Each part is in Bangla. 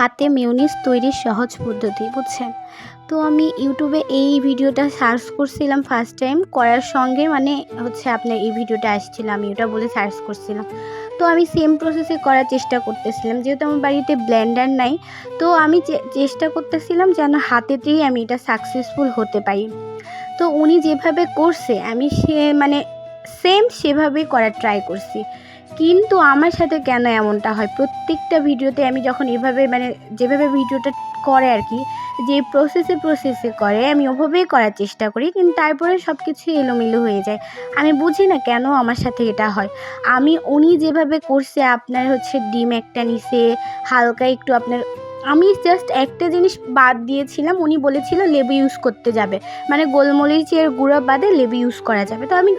হাতে মেয়োনিজ তৈরির সহজ পদ্ধতি বুঝছেন। তো আমি ইউটিউবে এই ভিডিওটা সার্চ করছিলাম ফার্স্ট টাইম করার সঙ্গে আপনার এই ভিডিওটা আসছিল, আমি ওটা বলে সার্চ করছিলাম। তো আমি সেম প্রসেসে করার চেষ্টা করতেছিলাম, যেহেতু আমার বাড়িতে ব্লেন্ডার নাই। তো আমি চেষ্টা করতেছিলাম যেন হাতেতেই আমি এটা সাকসেসফুল হতে পারি। তো উনি যেভাবে করছে আমি সেম সেভাবেই করার ট্রাই করছি। কিন্তু আমার সাথে কেন এমনটা হয়, প্রত্যেকটা ভিডিওতে আমি যখন যেভাবে ভিডিওটা করে আর কি, যে প্রসেসে করে আমি ওভাবেই করার চেষ্টা করি, কিন্তু তারপরে সব কিছু এলোমেলো হয়ে যায়। আমি বুঝি না কেন আমার সাথে এটা হয়। উনি যেভাবে করছে, আপনার ডিম একটা নিছে, হালকা একটু আমি জাস্ট একটা জিনিস বাদ দিয়েছিলাম, উনি বলেছিল লেবু ইউজ করতে যাবে, গোলমরিচের গুঁড়া বাদে লেবু ইউজ করা যাবে। তো আমি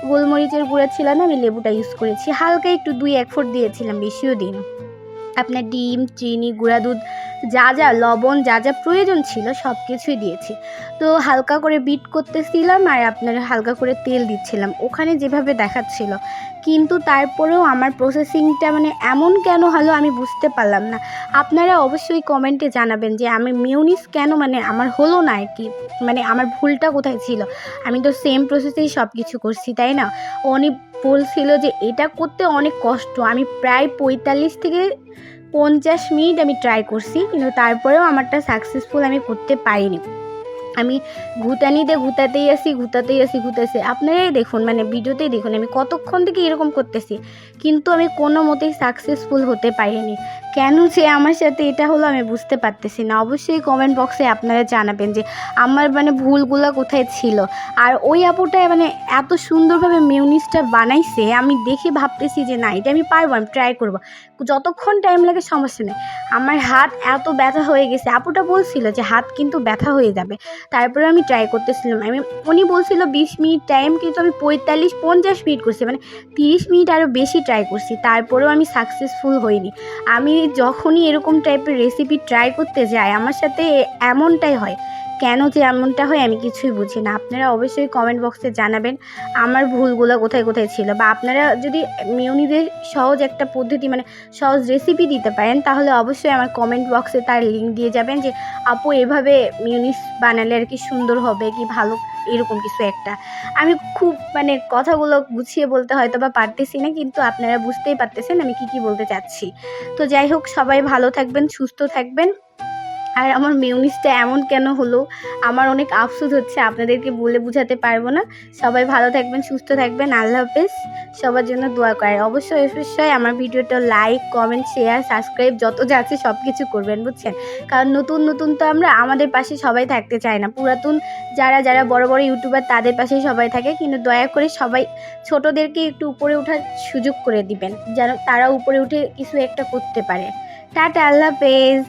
গোলমরিচের গুঁড়া ছিল না, আমি লেবুটা ইউজ করেছি, হালকা একটু 2-1 ফোঁটা দিয়েছিলাম, বেশিও দিন। আপনার ডিম, চিনি, গুঁড়া দুধ, যা লবণ, যা প্রয়োজন ছিল সব কিছুই দিয়েছি। তো হালকা করে বিট করতেছিলাম আর হালকা করে তেল দিচ্ছিলাম ওখানে যেভাবে দেখাচ্ছিল। কিন্তু তারপরেও আমার প্রসেসিংটা এমন কেন হলো আমি বুঝতে পারলাম না। আপনারা অবশ্যই কমেন্টে জানাবেন যে আমি মেয়োনিজ কেন আমার হলো না আর কি, আমার ভুলটা কোথায় ছিল। আমি তো সেম প্রসেসেই সব কিছু করছি, তাই না? উনি বলছিল যে এটা করতে অনেক কষ্ট। আমি প্রায় 45 থেকে 50 মিনিট আমি ট্রাই করছি, কিন্তু তারপরেও আমারটা সাকসেসফুল আমি করতে পারিনি। আমি ঘুতাতেই আসি। আপনারাই দেখুন, ভিডিওতেই দেখুন আমি কতক্ষণ থেকে এরকম করতেছি, কিন্তু আমি কোনো মতেই সাকসেসফুল হতে পারিনি। কেন যে আমার সাথে এটা হলো আমি বুঝতে পারতেছি না। অবশ্যই কমেন্ট বক্সে আপনারা জানাবেন যে আমার ভুলগুলো কোথায় ছিল। আর ওই আপুটা এত সুন্দরভাবে মেয়োনিজটা বানাইছে, আমি দেখে ভাবতেছি যে না, এটা আমি পারবো, আমি ট্রাই করবো, যতক্ষণ টাইম লাগে সমস্যা নেই। আমার হাত এত ব্যথা হয়ে গেছে, আপুটা বলছিল যে হাত কিন্তু ব্যথা হয়ে যাবে। তারপরে আমি ট্রাই করতেছিলাম। উনি বলছিল 20 মিনিট টাইম, কিন্তু আমি 45-50 মিনিট করছি, 30 মিনিট আরও বেশি ট্রাই করছি, তারপরেও আমি সাকসেসফুল হইনি। আমি যখনই এরকম টাইপের রেসিপি ট্রাই করতে যাই, আমার সাথে এমনটাই হয়। কেন যে এমনটা হয় আমি কিছুই বুঝি না। আপনারা অবশ্যই কমেন্ট বক্সে জানাবেন আমার ভুলগুলো কোথায় ছিল, বা আপনারা যদি মেয়োনিজের সহজ একটা পদ্ধতি সহজ রেসিপি দিতে পারেন, তাহলে অবশ্যই আমার কমেন্ট বক্সে তার লিঙ্ক দিয়ে যাবেন যে আপু এভাবে মেয়োনিজ বানালে আর কি সুন্দর হবে কি ভালো, এরকম কিছু একটা। আমি খুব কথাগুলো গুছিয়ে বলতে হয়তো বা পারতেছি না, কিন্তু আপনারা বুঝতেই পারতেছেন আমি কি বলতে চাচ্ছি। তো যাই হোক, সবাই ভালো থাকবেন, সুস্থ থাকবেন। আর আমার মেয়োনিজটা এমন কেন হলো আমার অনেক আফসোস হচ্ছে, আপনাদেরকে বলে বোঝাতে পারবো না। সবাই ভালো থাকবেন, সুস্থ থাকবেন, আল্লাহ হাফেজ। সবার জন্য দোয়া করেন। অবশ্যই আমার ভিডিওটা লাইক, কমেন্ট, শেয়ার, সাবস্ক্রাইব যত যা আছে সব কিছু করবেন, বুঝছেন। কারণ নতুন তো আমাদের পাশে সবাই থাকতে চায় না। পুরাতন যারা বড় ইউটিউবার তাদের পাশেই সবাই থাকে, কিন্তু দয়া করে সবাই ছোটদেরকে একটু উপরে ওঠার সুযোগ করে দিবেন, যেন তারা উপরে উঠে কিছু একটা করতে পারে। টাটা, আল্লাহ হাফেজ।